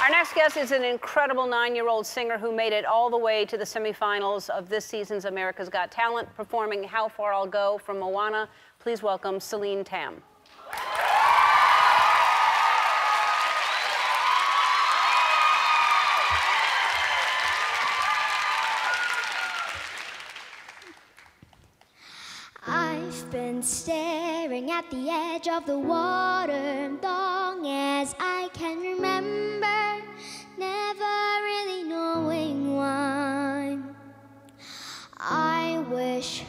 Our next guest is an incredible 9-year-old singer who made it all the way to the semifinals of this season's America's Got Talent, performing How Far I'll Go from Moana. Please welcome Celine Tam. I've been staring at the edge of the water long as I can remember, never really knowing why. I wish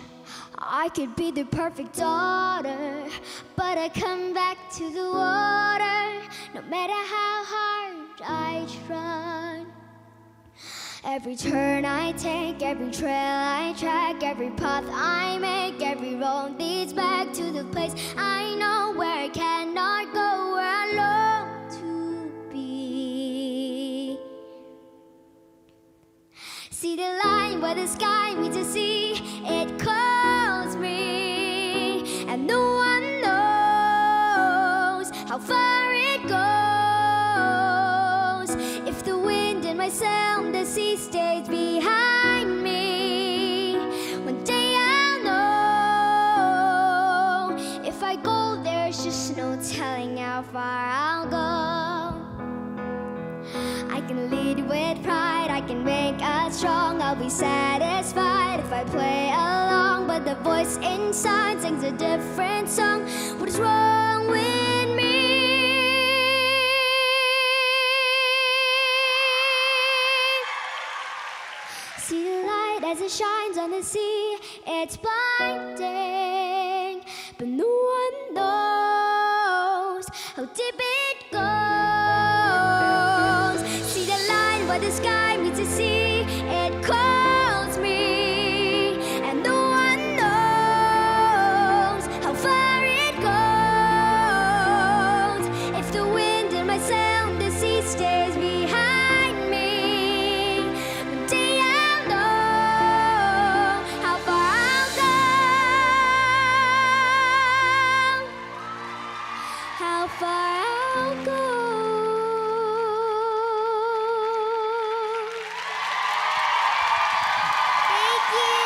I could be the perfect daughter, but I come back to the water no matter how hard I try. Every turn I take, every trail I track, every path I make, every road leads back to the place I know, where I cannot go, where I long to be. See the line where the sky meets the sea, it calls me, and no one knows how far it goes. If the wind in my sail, the sea stays behind me, one day I'll know. If I go, there's just no telling how far I'll go. I can lead with pride, I can make us strong, I'll be satisfied if I play along, but the voice inside sings a different song. What is wrong with me? See the light as it shines on the sea, it's blinding, but no one knows how deep it goes. See the line where the sky meets the sea, it calls me, and no one knows how far it goes. If the wind in my sail, the sea stays behind me, one day I'll know how far I'll go, how far I'll go. Thank you.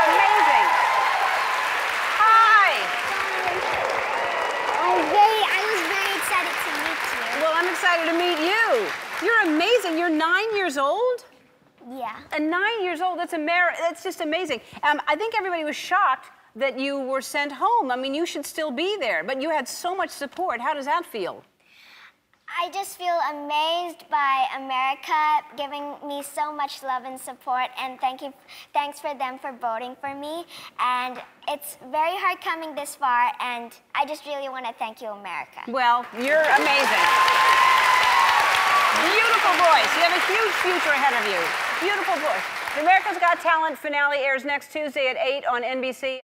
Amazing. Hi. I was very excited to meet you. Well, I'm excited to meet you. You're amazing. You're 9 years old? Yeah. And 9 years old, that's just amazing. I think everybody was shocked that you were sent home. I mean, you should still be there, but you had so much support. How does that feel? I just feel amazed by America giving me so much love and support, and thanks for them for voting for me. And it's very hard coming this far, and I just really want to thank you, America. Well, you're amazing. Beautiful voice. You have a huge future ahead of you. Beautiful voice. The America's Got Talent finale airs next Tuesday at 8 on NBC.